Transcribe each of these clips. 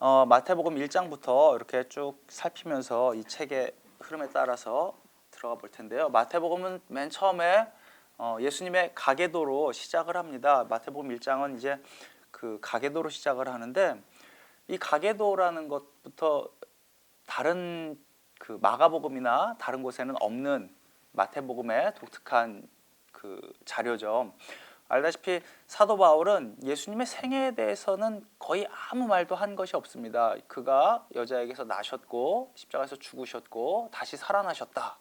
마태복음 1장부터 이렇게 쭉 살피면서 이 책의 흐름에 따라서 들어가 볼 텐데요. 마태복음은 맨 처음에 예수님의 가계도로 시작을 합니다. 마태복음 1장은 이제 그 가계도로 시작을 하는데, 이 가계도라는 것부터 다른 그 마가복음이나 다른 곳에는 없는 마태복음의 독특한 그 자료죠. 알다시피 사도 바울은 예수님의 생애에 대해서는 거의 아무 말도 한 것이 없습니다. 그가 여자에게서 나셨고 십자가에서 죽으셨고 다시 살아나셨다,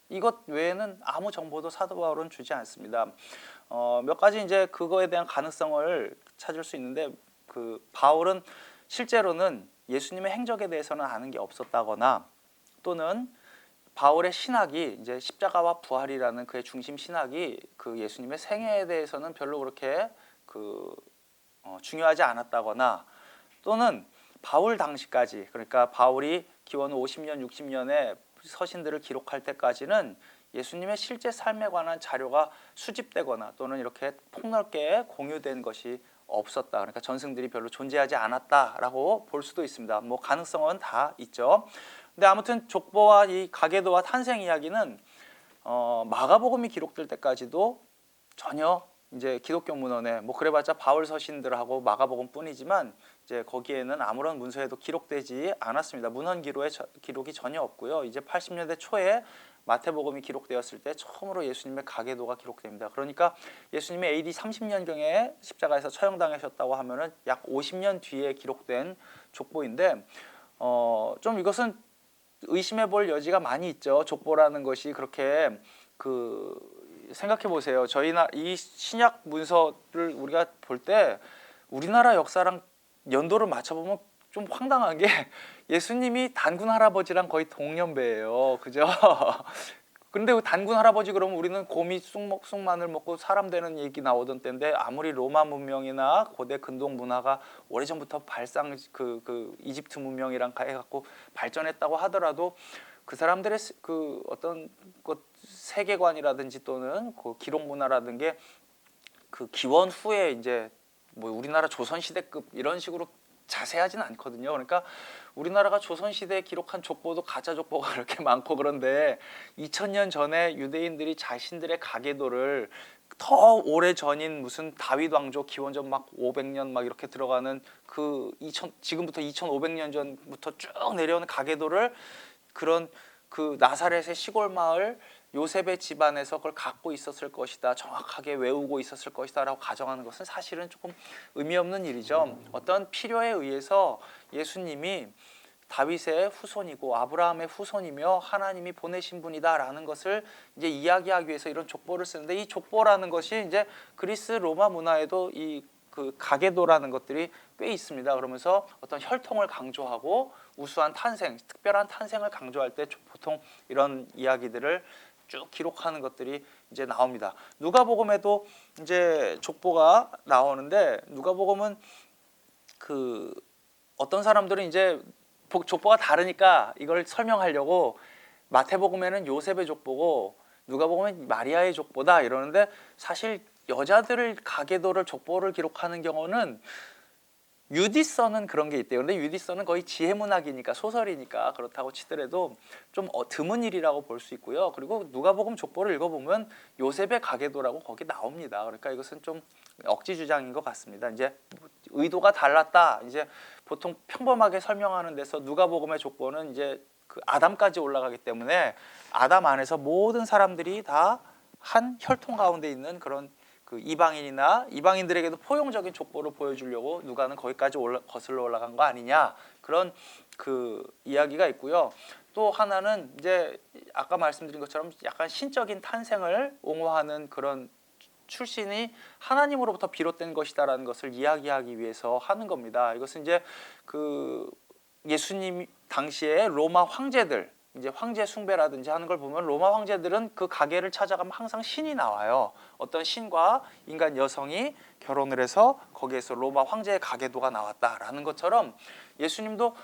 이것 외에는 아무 정보도 사도 바울은 주지 않습니다. 몇 가지 이제 그거에 대한 가능성을 찾을 수 있는데, 그 바울은 실제로는 예수님의 행적에 대해서는 아는 게 없었다거나, 또는 바울의 신학이 이제 십자가와 부활이라는 그의 중심 신학이 그 예수님의 생애에 대해서는 별로 그렇게 중요하지 않았다거나, 또는 바울 당시까지, 그러니까 바울이 기원 50년 60년에 서신들을 기록할 때까지는 예수님의 실제 삶에 관한 자료가 수집되거나 또는 이렇게 폭넓게 공유된 것이 없었다. 그러니까 전승들이 별로 존재하지 않았다라고 볼 수도 있습니다. 뭐 가능성은 다 있죠. 근데 아무튼 족보와 이 가계도와 탄생 이야기는 마가복음이 기록될 때까지도 전혀 이제 기독교 문헌에 뭐 그래봤자 바울 서신들하고 마가복음뿐이지만 이제 거기에는 아무런 문서에도 기록되지 않았습니다. 문헌 기록이 전혀 없고요. 이제 80년대 초에 마태복음이 기록되었을 때 처음으로 예수님의 가계도가 기록됩니다. 그러니까 예수님이 AD 30년경에 십자가에서 처형당하셨다고 하면은 약 50년 뒤에 기록된 족보인데, 좀 이것은 의심해 볼 여지가 많이 있죠. 족보라는 것이 그렇게 생각해 보세요. 이 신약 문서를 우리가 볼 때 우리나라 역사랑 연도를 맞춰보면 좀 황당한 게 예수님이 단군 할아버지랑 거의 동년배예요. 그죠? 근데 단군 할아버지 그러면 우리는 곰이 쑥마늘 먹고 사람 되는 얘기 나오던 때인데, 아무리 로마 문명이나 고대 근동 문화가 오래전부터 이집트 문명이랑 해갖고 발전했다고 하더라도 그 사람들의 그 어떤 세계관이라든지 또는 그 기록 문화라든 게 그 기원 후에 이제 뭐 우리나라 조선시대급 이런 식으로 자세하지는 않거든요. 그러니까 우리나라가 조선시대에 기록한 족보도 가짜 족보가 그렇게 많고, 그런데 2000년 전에 유대인들이 자신들의 가계도를 더 오래 전인 무슨 다윗 왕조 기원전 막 500년 막 이렇게 들어가는 지금부터 2500년 전부터 쭉 내려오는 가계도를 그런 그 나사렛의 시골 마을 요셉의 집안에서 그걸 갖고 있었을 것이다, 정확하게 외우고 있었을 것이다 라고 가정하는 것은 사실은 조금 의미 없는 일이죠. 어떤 필요에 의해서 예수님이 다윗의 후손이고 아브라함의 후손이며 하나님이 보내신 분이다라는 것을 이제 이야기하기 위해서 이런 족보를 쓰는데, 이 족보라는 것이 이제 그리스 로마 문화에도 이 그 가계도라는 것들이 꽤 있습니다. 그러면서 어떤 혈통을 강조하고 우수한 탄생, 특별한 탄생을 강조할 때 보통 이런 이야기들을 쭉 기록하는 것들이 이제 나옵니다. 누가복음에도 이제 족보가 나오는데, 누가복음은 그 어떤 사람들은 이제 족보가 다르니까 이걸 설명하려고 마태복음에는 요셉의 족보고 누가복음은 마리아의 족보다 이러는데, 사실 여자들을 가계도를 족보를 기록하는 경우는 유디서는 그런 게 있대요. 근데 유디서는 거의 지혜문학이니까 소설이니까 그렇다고 치더라도 좀 드문 일이라고 볼 수 있고요. 그리고 누가복음 족보를 읽어보면 요셉의 가계도라고 거기 나옵니다. 그러니까 이것은 좀 억지 주장인 것 같습니다. 이제 의도가 달랐다, 이제 보통 평범하게 설명하는 데서 누가복음의 족보는 이제 그 아담까지 올라가기 때문에 아담 안에서 모든 사람들이 다 한 혈통 가운데 있는 그런 그 이방인들에게도 포용적인 족보를 보여주려고 누가는 거기까지 거슬러 올라간 거 아니냐, 그런 그 이야기가 있고요. 또 하나는 이제 아까 말씀드린 것처럼 약간 신적인 탄생을 옹호하는 그런 출신이 하나님으로부터 비롯된 것이다라는 것을 이야기하기 위해서 하는 겁니다. 이것은 이제 그 예수님 당시에 로마 황제들, 이제 황제 숭배라든지 하는 걸 보면 로마 황제들은 그 가계를 찾아가면 항상 신이 나와요. 어떤 신과 인간 여성이 결혼을 해서 거기에서 로마 황제의 가계도가 나왔다라는 것처럼, 예수님도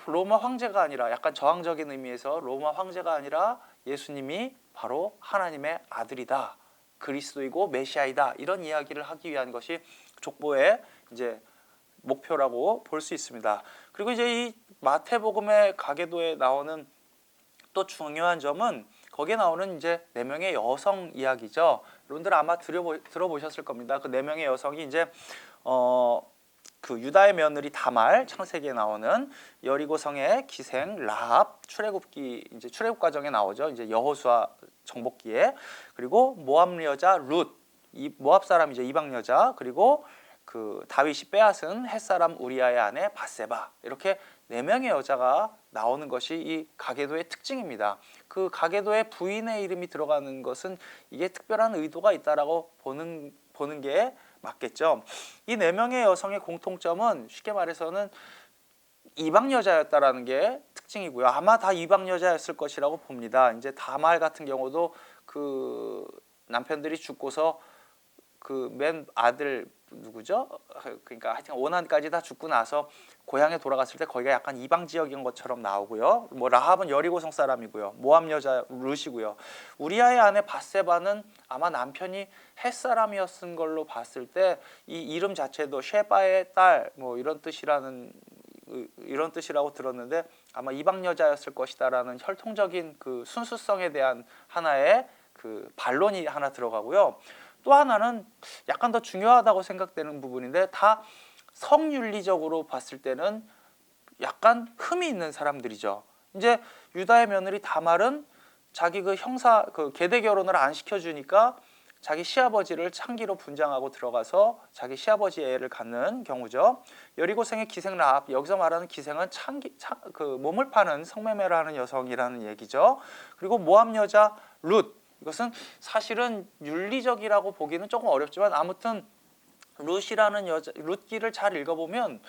로마 황제가 아니라, 약간 저항적인 의미에서 로마 황제가 아니라 예수님이 바로 하나님의 아들이다, 그리스도이고 메시아이다, 이런 이야기를 하기 위한 것이 족보의 이제 목표라고 볼 수 있습니다. 그리고 이제 이 마태복음의 가계도에 나오는 또 중요한 점은 거기에 나오는 이제 4명의 여성 이야기죠. 여러분들 아마 들어보셨을 겁니다. 그 4명의 여성이 이제 그 유다의 며느리 다말, 창세기에 나오는 여리고성의 기생 라합, 이제 출애굽 과정에 나오죠. 이제 여호수아 정복기에. 그리고 모압 여자 룻, 이 모압 사람이죠. 이방 여자. 그리고 그 다윗이 빼앗은 햇사람 우리아의 아내 밧세바. 이렇게 4명의 여자가 나오는 것이 이 가계도의 특징입니다. 그 가계도에 부인의 이름이 들어가는 것은 이게 특별한 의도가 있다라고 보는 게 맞겠죠. 이 4명의 여성의 공통점은 쉽게 말해서는 이방 여자였다라는 게 특징이고요. 아마 다 이방 여자였을 것이라고 봅니다. 이제 다말 같은 경우도 그 남편들이 죽고서 그 맨 아들 누구죠? 그러니까 하여튼 오난까지 다 죽고 나서 고향에 돌아갔을 때 거기가 약간 이방 지역인 것처럼 나오고요. 뭐 라합은 여리고성 사람이고요. 모압 여자 룻이고요. 우리아의 아내 밧세바는 아마 남편이 헷 사람이었은 걸로 봤을 때 이 이름 자체도 셰바의 딸 뭐 이런 뜻이라고 들었는데 아마 이방 여자였을 것이다라는 혈통적인 그 순수성에 대한 하나의 그 반론이 하나 들어가고요. 또 하나는 약간 더 중요하다고 생각되는 부분인데 다 성윤리적으로 봤을 때는 약간 흠이 있는 사람들이죠. 이제 유다의 며느리 다말은 자기 그 계대 결혼을 안 시켜주니까 자기 시아버지를 창기로 분장하고 들어가서 자기 시아버지의 애를 갖는 경우죠. 여리고성의 기생 라합, 여기서 말하는 기생은 그 몸을 파는 성매매를 하는 여성이라는 얘기죠. 그리고 모압 여자 룻, 이것은 사실은 윤리적이라고 보기는 조금 어렵지만 아무튼 룻기를 잘 읽어보면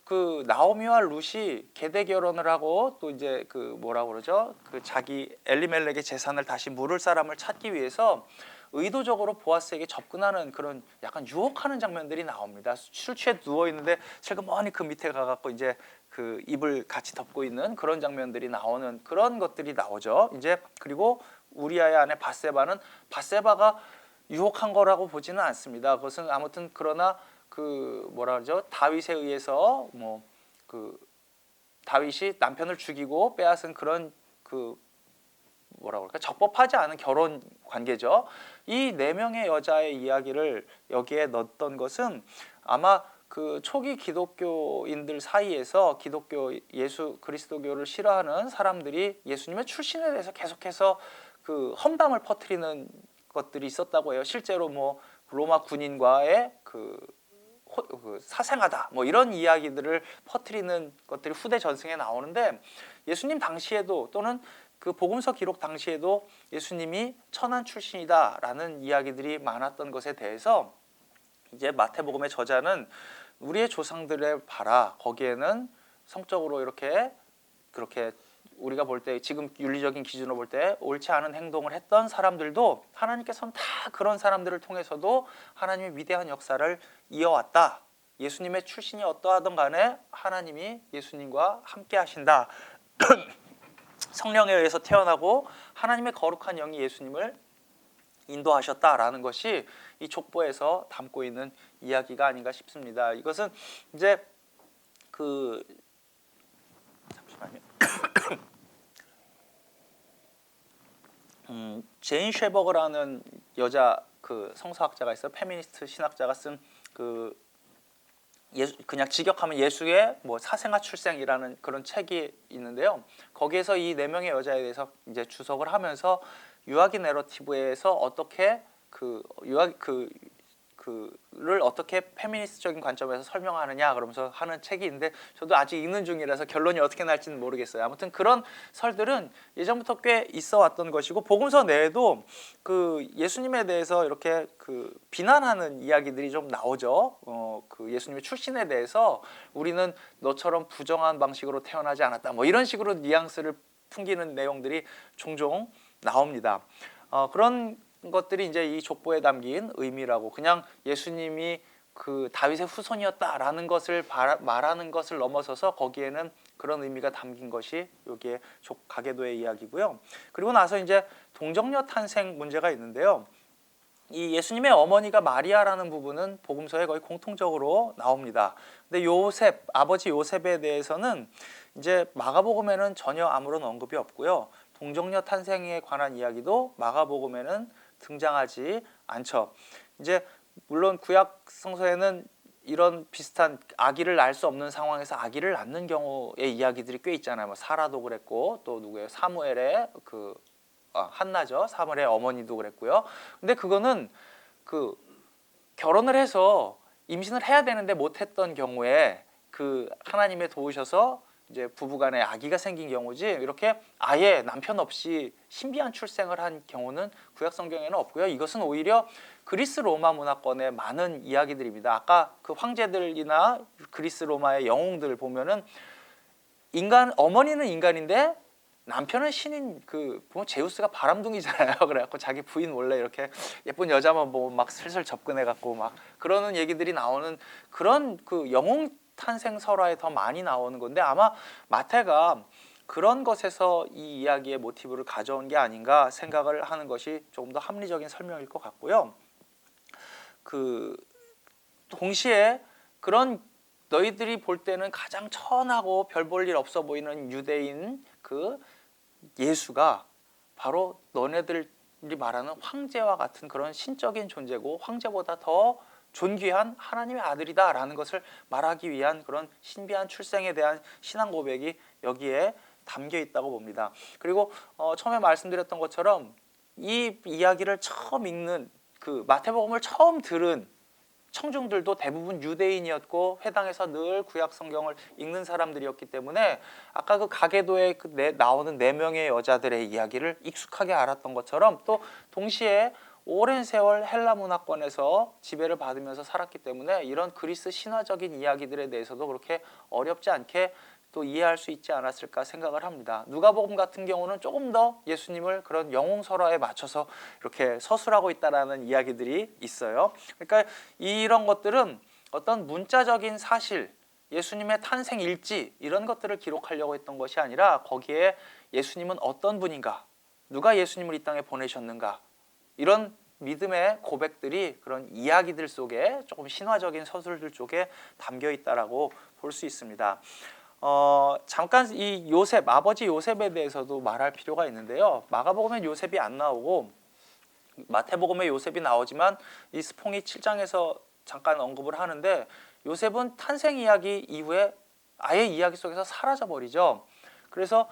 그 나오미와 룻이 계대 결혼을 하고 또 이제 그 뭐라고 그러죠? 그 자기 엘리멜렉의 재산을 다시 물을 사람을 찾기 위해서 의도적으로 보아스에게 접근하는 그런 약간 유혹하는 장면들이 나옵니다. 술 취해 누워 있는데 슬그머니 그 밑에 가갖고 이제 그 입을 같이 덮고 있는 그런 장면들이 나오는 그런 것들이 나오죠. 이제 그리고 우리아의 아내 밧세바가 유혹한 거라고 보지는 않습니다. 그것은 아무튼 그러나 그 뭐라 그러죠? 다윗에 의해서 뭐 그 다윗이 남편을 죽이고 빼앗은 그런 그 뭐라고 할까? 적법하지 않은 결혼 관계죠. 이 4명의 여자의 이야기를 여기에 넣었던 것은 아마 그 초기 기독교인들 사이에서 예수 그리스도교를 싫어하는 사람들이 예수님의 출신에 대해서 계속해서 그 험담을 퍼뜨리는 것들이 있었다고 해요. 실제로 뭐 로마 군인과의 그 사생하다 뭐 이런 이야기들을 퍼뜨리는 것들이 후대 전승에 나오는데 예수님 당시에도 또는 그 복음서 기록 당시에도 예수님이 천한 출신이다라는 이야기들이 많았던 것에 대해서 이제 마태복음의 저자는 우리의 조상들의 봐라, 거기에는 성적으로 그렇게 우리가 볼 때 지금 윤리적인 기준으로 볼 때 옳지 않은 행동을 했던 사람들도 하나님께서는 다 그런 사람들을 통해서도 하나님의 위대한 역사를 이어왔다. 예수님의 출신이 어떠하든 간에 하나님이 예수님과 함께 하신다. 성령에 의해서 태어나고 하나님의 거룩한 영이 예수님을 인도하셨다라는 것이 이 족보에서 담고 있는 이야기가 아닌가 싶습니다. 이것은 이제 잠시만요. 제인 쉐버그라는 여자 그 성서학자가 있어요. 페미니스트 신학자가 쓴 그 그냥 직역하면 예수의 뭐 사생아 출생이라는 그런 책이 있는데요. 거기에서 이 4명의 여자에 대해서 이제 주석을 하면서 유아기 내러티브에서 어떻게 그를 어떻게 페미니스트적인 관점에서 설명하느냐 그러면서 하는 책이 있는데 저도 아직 읽는 중이라서 결론이 어떻게 날지는 모르겠어요. 아무튼 그런 설들은 예전부터 꽤 있어 왔던 것이고 복음서 내에도 그 예수님에 대해서 이렇게 그 비난하는 이야기들이 좀 나오죠. 그 예수님의 출신에 대해서 우리는 너처럼 부정한 방식으로 태어나지 않았다. 뭐 이런 식으로 뉘앙스를 풍기는 내용들이 종종 나옵니다. 그런 것들이 이제 이 족보에 담긴 의미라고 그냥 예수님이 그 다윗의 후손이었다라는 것을 말하는 것을 넘어서서 거기에는 그런 의미가 담긴 것이 여기에 가계도의 이야기고요. 그리고 나서 이제 동정녀 탄생 문제가 있는데요. 이 예수님의 어머니가 마리아라는 부분은 복음서에 거의 공통적으로 나옵니다. 근데 요셉, 아버지 요셉에 대해서는 이제 마가복음에는 전혀 아무런 언급이 없고요. 동정녀 탄생에 관한 이야기도 마가복음에는 등장하지 않죠. 이제 물론 구약 성서에는 이런 비슷한 아기를 낳을 수 없는 상황에서 아기를 낳는 경우의 이야기들이 꽤 있잖아요. 뭐 사라도 그랬고 또 누구예요? 사무엘의 한나죠. 사무엘의 어머니도 그랬고요. 근데 그거는 그 결혼을 해서 임신을 해야 되는데 못했던 경우에 그 하나님의 도우셔서 이제 부부간에 아기가 생긴 경우지, 이렇게 아예 남편 없이 신비한 출생을 한 경우는 구약 성경에는 없고요. 이것은 오히려 그리스 로마 문화권의 많은 이야기들입니다. 아까 그 황제들이나 그리스 로마의 영웅들 보면은 어머니는 인간인데 남편은 신인, 보면 제우스가 바람둥이잖아요. 그래갖고 자기 부인 몰래 이렇게 예쁜 여자만 보면 막 슬슬 접근해갖고 막 그러는 얘기들이 나오는 그런 영웅 탄생 설화에 더 많이 나오는 건데, 아마 마태가 그런 것에서 이 이야기의 모티브를 가져온 게 아닌가 생각을 하는 것이 조금 더 합리적인 설명일 것 같고요. 동시에 그런 너희들이 볼 때는 가장 천하고 별 볼 일 없어 보이는 유대인 예수가 바로 너네들이 말하는 황제와 같은 그런 신적인 존재고 황제보다 더 존귀한 하나님의 아들이다라는 것을 말하기 위한 그런 신비한 출생에 대한 신앙 고백이 여기에 담겨 있다고 봅니다. 그리고 처음에 말씀드렸던 것처럼 이 이야기를 처음 읽는 마태복음을 처음 들은 청중들도 대부분 유대인이었고 회당에서 늘 구약 성경을 읽는 사람들이었기 때문에 아까 가계도에 나오는 4명의 여자들의 이야기를 익숙하게 알았던 것처럼, 또 동시에 오랜 세월 헬라 문화권에서 지배를 받으면서 살았기 때문에 이런 그리스 신화적인 이야기들에 대해서도 그렇게 어렵지 않게 또 이해할 수 있지 않았을까 생각을 합니다. 누가복음 같은 경우는 조금 더 예수님을 그런 영웅 설화에 맞춰서 이렇게 서술하고 있다라는 이야기들이 있어요. 그러니까 이런 것들은 어떤 문자적인 사실, 예수님의 탄생 일지 이런 것들을 기록하려고 했던 것이 아니라 거기에 예수님은 어떤 분인가, 누가 예수님을 이 땅에 보내셨는가, 이런 믿음의 고백들이 그런 이야기들 속에 조금 신화적인 서술들 쪽에 담겨 있다라고 볼 수 있습니다. 잠깐 이 요셉, 아버지 요셉에 대해서도 말할 필요가 있는데요. 마가복음엔 요셉이 안 나오고 마태복음에 요셉이 나오지만 이 스퐁이 7장에서 잠깐 언급을 하는데, 요셉은 탄생 이야기 이후에 아예 이야기 속에서 사라져 버리죠. 그래서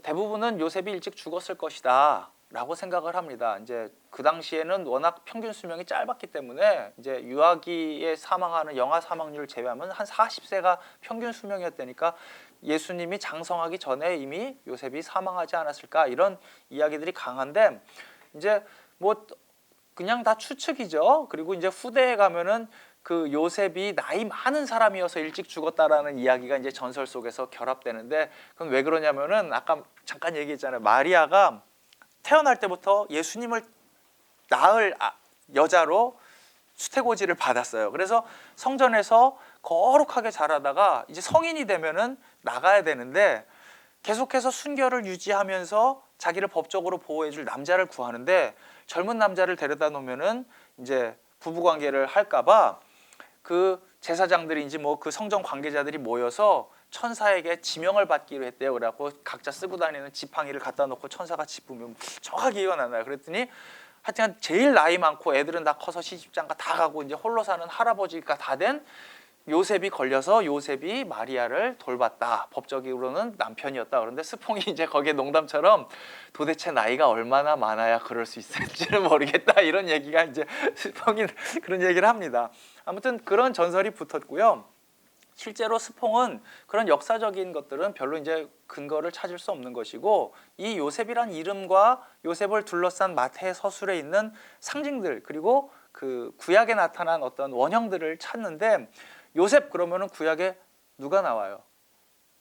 대부분은 요셉이 일찍 죽었을 것이다 라고 생각을 합니다. 이제 그 당시에는 워낙 평균 수명이 짧았기 때문에 이제 유아기에 사망하는 영아 사망률을 제외하면 한 40세가 평균 수명이었다니까 예수님이 장성하기 전에 이미 요셉이 사망하지 않았을까, 이런 이야기들이 강한데, 이제 뭐 그냥 다 추측이죠. 그리고 이제 후대에 가면은 요셉이 나이 많은 사람이어서 일찍 죽었다라는 이야기가 이제 전설 속에서 결합되는데, 그건 왜 그러냐면은 아까 잠깐 얘기했잖아요. 마리아가 태어날 때부터 예수님을 낳을 여자로 수태고지를 받았어요. 그래서 성전에서 거룩하게 자라다가 이제 성인이 되면은 나가야 되는데 계속해서 순결을 유지하면서 자기를 법적으로 보호해줄 남자를 구하는데, 젊은 남자를 데려다 놓으면은 이제 부부 관계를 할까봐 제사장들인지 성전 관계자들이 모여서 천사에게 지명을 받기로 했대요. 그래갖고 각자 쓰고 다니는 지팡이를 갖다 놓고 천사가 짚으면 정확하게 기억이 나요. 그랬더니 하여튼 제일 나이 많고 애들은 다 커서 시집장가 다 가고 이제 홀로 사는 할아버지가 다 된 요셉이 걸려서 요셉이 마리아를 돌봤다. 법적으로는 남편이었다. 그런데 스퐁이 이제 거기에 농담처럼 도대체 나이가 얼마나 많아야 그럴 수 있을지는 모르겠다, 이런 얘기가 이제 스퐁이 그런 얘기를 합니다. 아무튼 그런 전설이 붙었고요. 실제로 스퐁은 그런 역사적인 것들은 별로 이제 근거를 찾을 수 없는 것이고, 이 요셉이란 이름과 요셉을 둘러싼 마태 서술에 있는 상징들, 그리고 구약에 나타난 어떤 원형들을 찾는데, 요셉 그러면은 구약에 누가 나와요?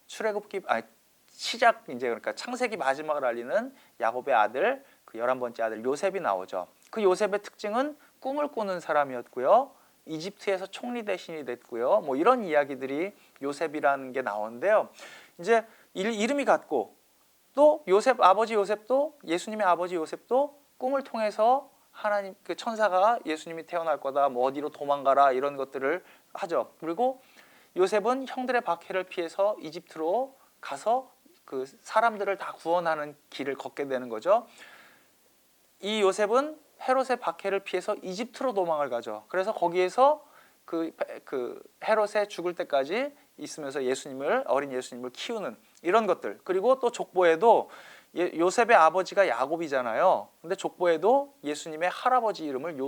시작, 이제 그러니까 창세기 마지막을 알리는 야곱의 아들, 11번째 아들 요셉이 나오죠. 그 요셉의 특징은 꿈을 꾸는 사람이었고요. 이집트에서 총리 대신이 됐고요. 뭐 이런 이야기들이 요셉이라는 게 나오는데요. 이제 이름이 같고, 또 아버지 요셉도, 예수님의 아버지 요셉도 꿈을 통해서 하나님 그 천사가 예수님이 태어날 거다, 뭐 어디로 도망가라 이런 것들을 하죠. 그리고 요셉은 형들의 박해를 피해서 이집트로 가서 그 사람들을 다 구원하는 길을 걷게 되는 거죠. 이 요셉은 헤롯의 박해를 피해서 이집트로 도망을 가죠. 그래서 거기에서 그 헤롯의 죽을 때까지 있으면서 어린 예수님을 키우는 이런 것들. 그리고 또 족보에도 요셉의 아버지가 야곱이잖아요. 근데 족보에도 예수님의 할아버지 이름을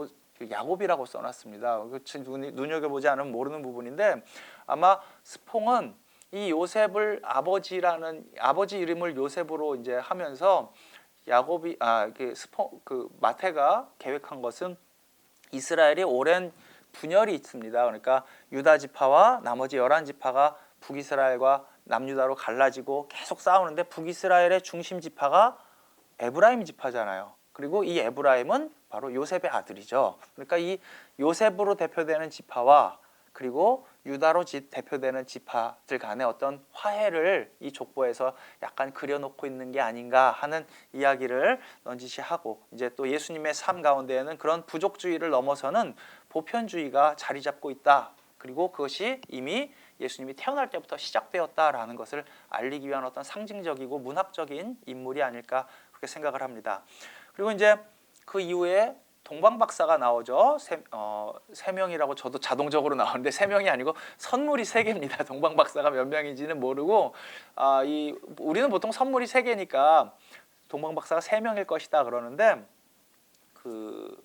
야곱이라고 써놨습니다. 눈여겨보지 않으면 모르는 부분인데, 아마 스퐁은 이 요셉을 아버지 이름을 요셉으로 이제 하면서 야곱이 마태가 계획한 것은 이스라엘이 오랜 분열이 있습니다. 그러니까 유다 지파와 나머지 11지파가 북이스라엘과 남유다로 갈라지고 계속 싸우는데, 북이스라엘의 중심 지파가 에브라임 지파잖아요. 그리고 이 에브라임은 바로 요셉의 아들이죠. 그러니까 이 요셉으로 대표되는 지파와 그리고 유다로 대표되는 지파들 간의 어떤 화해를 이 족보에서 약간 그려놓고 있는 게 아닌가 하는 이야기를 넌지시하고, 이제 또 예수님의 삶 가운데에는 그런 부족주의를 넘어서는 보편주의가 자리 잡고 있다. 그리고 그것이 이미 예수님이 태어날 때부터 시작되었다라는 것을 알리기 위한 어떤 상징적이고 문학적인 인물이 아닐까 그렇게 생각을 합니다. 그리고 이제 그 이후에 동방박사가 나오죠. 세 명이라고 저도 자동적으로 나오는데 세 명이 아니고 선물이 세 개입니다. 동방박사가 몇 명인지는 모르고 우리는 보통 선물이 세 개니까 동방박사가 세 명일 것이다 그러는데, 그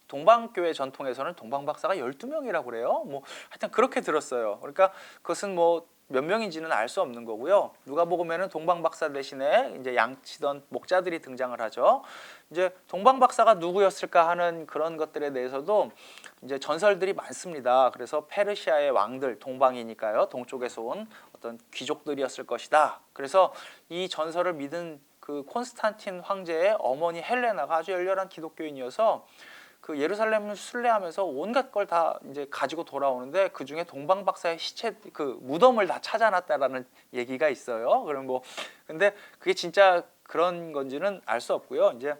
동방교회 전통에서는 동방박사가 12명이라고 그래요. 뭐 하여튼 그렇게 들었어요. 그러니까 그것은 뭐 몇 명인지는 알 수 없는 거고요. 누가복음에는 동방박사 대신에 이제 양치던 목자들이 등장을 하죠. 이제 동방박사가 누구였을까 하는 그런 것들에 대해서도 이제 전설들이 많습니다. 그래서 페르시아의 왕들, 동방이니까요, 동쪽에서 온 어떤 귀족들이었을 것이다. 그래서 이 전설을 믿은 그 콘스탄틴 황제의 어머니 헬레나가 아주 열렬한 기독교인이어서 그 예루살렘을 순례하면서 온갖 걸 다 이제 가지고 돌아오는데, 그 중에 동방박사의 시체 그 무덤을 다 찾아놨다라는 얘기가 있어요. 그럼 근데 그게 진짜 그런 건지는 알 수 없고요. 이제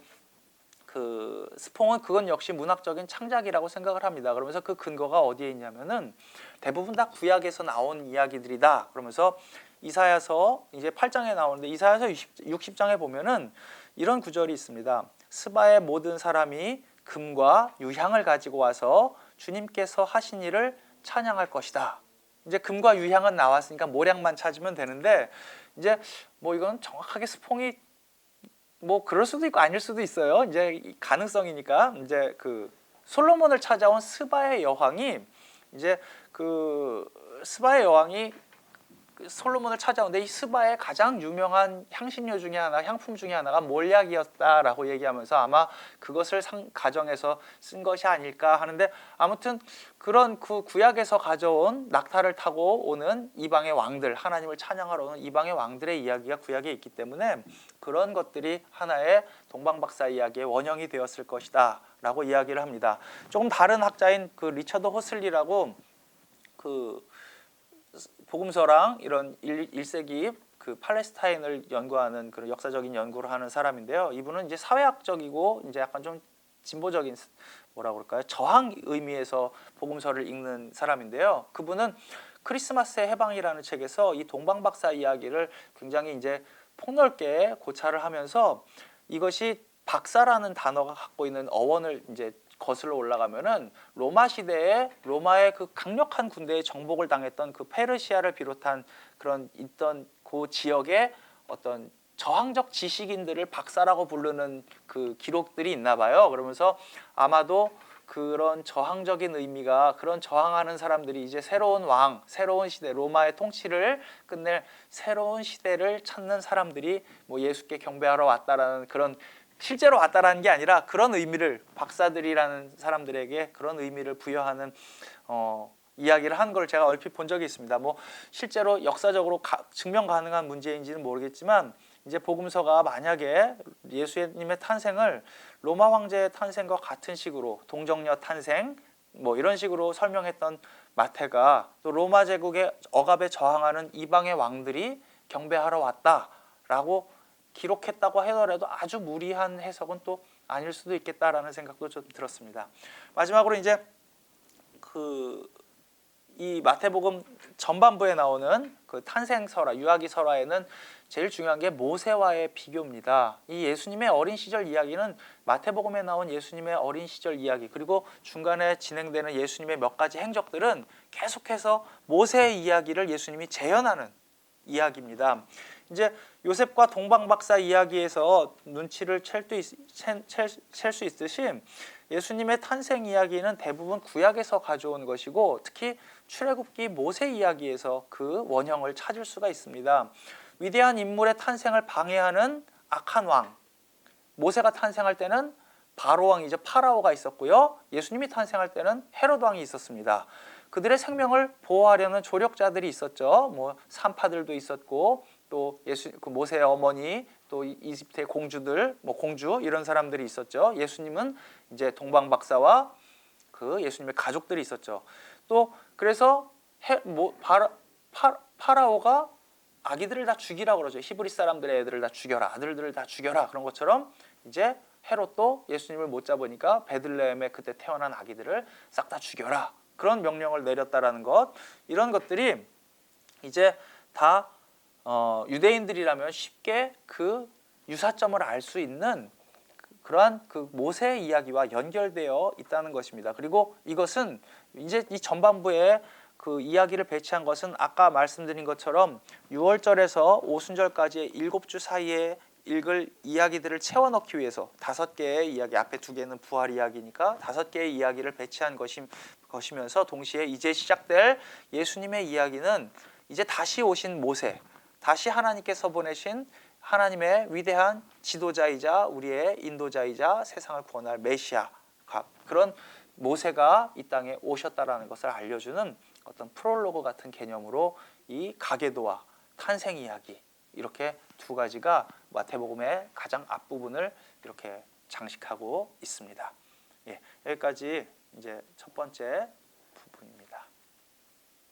그 스퐁은 그건 역시 문학적인 창작이라고 생각을 합니다. 그러면서 그 근거가 어디에 있냐면은 대부분 다 구약에서 나온 이야기들이다. 그러면서 이사야서 이제 8장에 나오는데, 이사야서 60장에 보면은 이런 구절이 있습니다. 스바의 모든 사람이 금과 유향을 가지고 와서 주님께서 하신 일을 찬양할 것이다. 이제 금과 유향은 나왔으니까 모량만 찾으면 되는데, 이제 뭐 이건 정확하게 스퐁이 뭐 그럴 수도 있고 아닐 수도 있어요. 이제 가능성이니까. 이제 그 솔로몬을 찾아온 스바의 여왕이 이제 그 스바의 여왕이 솔로몬을 찾아오는데, 이 스바의 가장 유명한 향신료 중에 하나, 향품 중에 하나가 몰약이었다라고 얘기하면서 아마 그것을 가정에서 쓴 것이 아닐까 하는데, 아무튼 그런 그 구약에서 가져온 낙타를 타고 오는 이방의 왕들, 하나님을 찬양하러 오는 이방의 왕들의 이야기가 구약에 있기 때문에 그런 것들이 하나의 동방박사 이야기의 원형이 되었을 것이다 라고 이야기를 합니다. 조금 다른 학자인 그 리처드 호슬리라고 그 복음서랑 이런 1세기 그 팔레스타인을 연구하는 그런 역사적인 연구를 하는 사람인데요. 이분은 이제 사회학적이고 이제 약간 좀 진보적인, 뭐라 그럴까요? 저항 의미에서 복음서를 읽는 사람인데요. 그분은 크리스마스의 해방이라는 책에서 이 동방박사 이야기를 굉장히 이제 폭넓게 고찰을 하면서, 이것이 박사라는 단어가 갖고 있는 어원을 이제 거슬러 올라가면은 로마 시대에 로마의 그 강력한 군대에 정복을 당했던 그 페르시아를 비롯한 그런 있던 그 지역의 어떤 저항적 지식인들을 박사라고 부르는 그 기록들이 있나 봐요. 그러면서 아마도 그런 저항적인 의미가, 그런 저항하는 사람들이 이제 새로운 왕, 새로운 시대, 로마의 통치를 끝낼 새로운 시대를 찾는 사람들이 뭐 예수께 경배하러 왔다라는, 그런 실제로 왔다라는 게 아니라 그런 의미를, 박사들이라는 사람들에게 그런 의미를 부여하는 이야기를 한 걸 제가 얼핏 본 적이 있습니다. 뭐 실제로 역사적으로 증명 가능한 문제인지는 모르겠지만, 이제 복음서가 만약에 예수님의 탄생을 로마 황제의 탄생과 같은 식으로 동정녀 탄생 뭐 이런 식으로 설명했던 마태가 또 로마 제국의 억압에 저항하는 이방의 왕들이 경배하러 왔다라고 기록했다고 하더라도 아주 무리한 해석은 또 아닐 수도 있겠다라는 생각도 좀 들었습니다. 마지막으로 이제 이 마태복음 전반부에 나오는 그 탄생설화, 유아기설화에는 제일 중요한 게 모세와의 비교입니다. 이 예수님의 어린 시절 이야기는 마태복음에 나온 예수님의 어린 시절 이야기, 그리고 중간에 진행되는 예수님의 몇 가지 행적들은 계속해서 모세의 이야기를 예수님이 재현하는 이야기입니다. 이제 요셉과 동방박사 이야기에서 눈치를 챌 수 있듯이 예수님의 탄생 이야기는 대부분 구약에서 가져온 것이고, 특히 출애굽기 모세 이야기에서 그 원형을 찾을 수가 있습니다. 위대한 인물의 탄생을 방해하는 악한 왕, 모세가 탄생할 때는 바로 왕이죠. 파라오가 있었고요. 예수님이 탄생할 때는 헤롯 왕이 있었습니다. 그들의 생명을 보호하려는 조력자들이 있었죠. 뭐 산파들도 있었고, 또 그 모세의 어머니, 또 이집트의 공주들, 뭐 공주 이런 사람들이 있었죠. 예수님은 이제 동방박사와 그 예수님의 가족들이 있었죠. 또 그래서 파라오가 아기들을 다 죽이라 그러죠. 히브리 사람들의 애들을 다 죽여라, 아들들을 다 죽여라. 그런 것처럼 이제 헤롯도 예수님을 못 잡으니까 베들레헴에 그때 태어난 아기들을 싹 다 죽여라, 그런 명령을 내렸다라는 것. 이런 것들이 이제 다 유대인들이라면 쉽게 그 유사점을 알 수 있는 그러한 그 모세의 이야기와 연결되어 있다는 것입니다. 그리고 이것은 이제 이 전반부에 그 이야기를 배치한 것은 아까 말씀드린 것처럼 6월절에서 오순절까지의 7주 사이에 읽을 이야기들을 채워넣기 위해서 5개의 이야기, 앞에 2개는 부활 이야기니까 5개의 이야기를 배치한 것이면서 동시에 이제 시작될 예수님의 이야기는 이제 다시 오신 모세, 다시 하나님께서 보내신 하나님의 위대한 지도자이자 우리의 인도자이자 세상을 구원할 메시아, 그런 모세가 이 땅에 오셨다라는 것을 알려주는 어떤 프롤로그 같은 개념으로 이 가계도와 탄생 이야기, 이렇게 2가지가 마태복음의 가장 앞부분을 이렇게 장식하고 있습니다. 예, 여기까지 이제 첫 번째